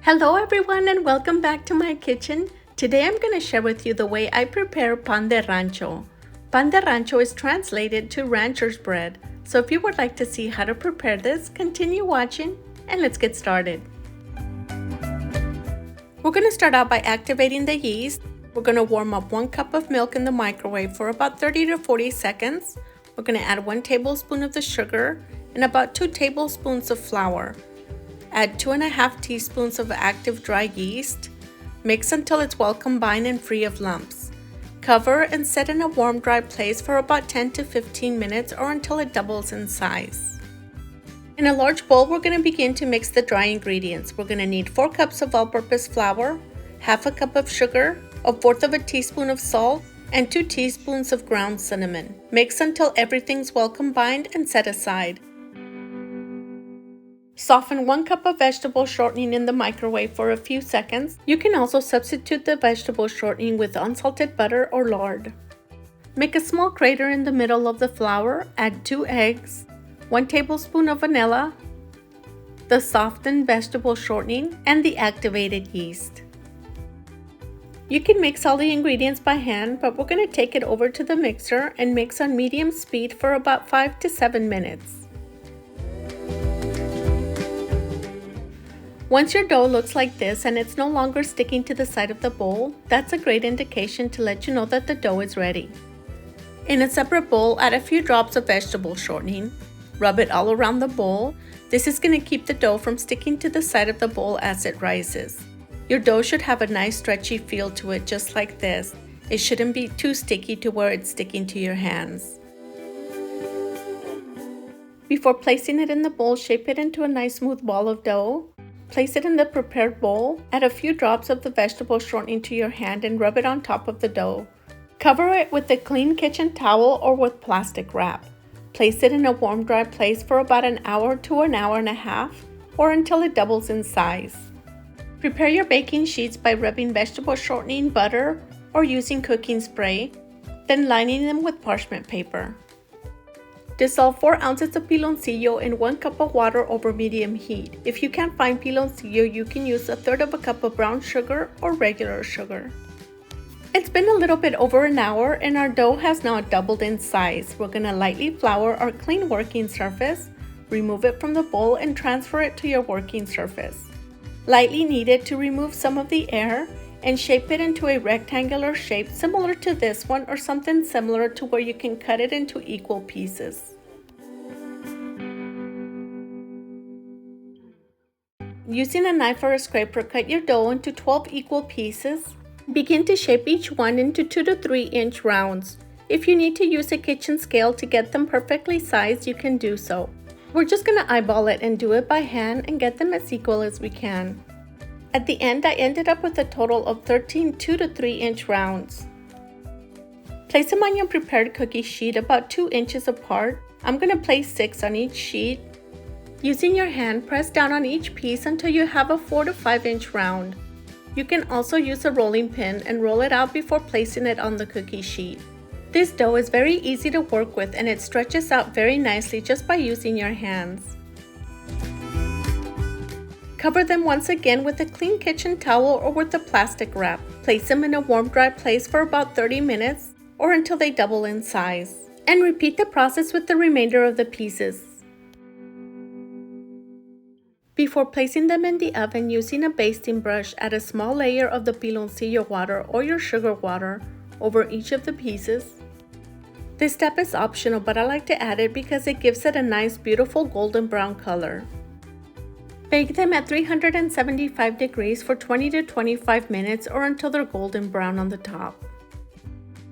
Hello everyone and welcome back to my kitchen. Today I'm going to share with you the way I prepare pan de rancho. Pan de rancho is translated to rancher's bread. So if you would like to see how to prepare this, continue watching and let's get started. We're going to start out by activating the yeast. We're going to warm up 1 cup of milk in the microwave for about 30 to 40 seconds. We're going to add 1 tablespoon of the sugar and about 2 tablespoons of flour. Add 2.5 teaspoons of active dry yeast. Mix until it's well combined and free of lumps. Cover and set in a warm, dry place for about 10 to 15 minutes or until it doubles in size. In a large bowl, we're going to begin to mix the dry ingredients. We're going to need 4 cups of all-purpose flour, half a cup of sugar, 1/4 of a teaspoon of salt, and 2 teaspoons of ground cinnamon. Mix until everything's well combined and set aside. Soften 1 cup of vegetable shortening in the microwave for a few seconds. You can also substitute the vegetable shortening with unsalted butter or lard. Make a small crater in the middle of the flour, add 2 eggs, 1 tablespoon of vanilla, the softened vegetable shortening, and the activated yeast. You can mix all the ingredients by hand, but we're going to take it over to the mixer and mix on medium speed for about 5 to 7 minutes. Once your dough looks like this and it's no longer sticking to the side of the bowl, that's a great indication to let you know that the dough is ready. In a separate bowl, add a few drops of vegetable shortening. Rub it all around the bowl. This is going to keep the dough from sticking to the side of the bowl as it rises. Your dough should have a nice stretchy feel to it, just like this. It shouldn't be too sticky to where it's sticking to your hands. Before placing it in the bowl, shape it into a nice smooth ball of dough. Place it in the prepared bowl, add a few drops of the vegetable shortening to your hand and rub it on top of the dough. Cover it with a clean kitchen towel or with plastic wrap. Place it in a warm, dry place for about an hour to an hour and a half or until it doubles in size. Prepare your baking sheets by rubbing vegetable shortening, butter, or using cooking spray, then lining them with parchment paper. Dissolve 4 ounces of piloncillo in 1 cup of water over medium heat. If you can't find piloncillo, you can use 1/3 of a cup of brown sugar or regular sugar. It's been a little bit over an hour and our dough has now doubled in size. We're going to lightly flour our clean working surface, remove it from the bowl and transfer it to your working surface. Lightly knead it to remove some of the air and shape it into a rectangular shape similar to this one or something similar to where you can cut it into equal pieces. Using a knife or a scraper, cut your dough into 12 equal pieces. Begin to shape each one into 2 to 3 inch rounds. If you need to use a kitchen scale to get them perfectly sized, you can do so. We're just going to eyeball it and do it by hand and get them as equal as we can. At the end, I ended up with a total of 13 2 to 3 inch rounds. Place them on your prepared cookie sheet about 2 inches apart. I'm going to place 6 on each sheet. Using your hand, press down on each piece until you have a 4 to 5 inch round. You can also use a rolling pin and roll it out before placing it on the cookie sheet. This dough is very easy to work with and it stretches out very nicely just by using your hands. Cover them once again with a clean kitchen towel or with a plastic wrap. Place them in a warm, dry place for about 30 minutes or until they double in size. And repeat the process with the remainder of the pieces. Before placing them in the oven, using a basting brush, add a small layer of the piloncillo water or your sugar water over each of the pieces. This step is optional, but I like to add it because it gives it a nice, beautiful golden brown color. Bake them at 375 degrees for 20 to 25 minutes or until they're golden brown on the top.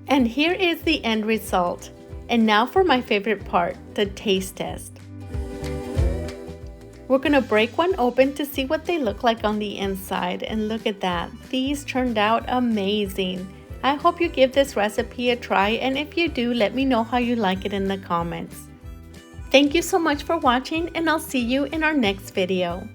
And here is the end result. And now for my favorite part, the taste test. We're going to break one open to see what they look like on the inside, and look at that. These turned out amazing. I hope you give this recipe a try, and if you do, let me know how you like it in the comments. Thank you so much for watching, and I'll see you in our next video.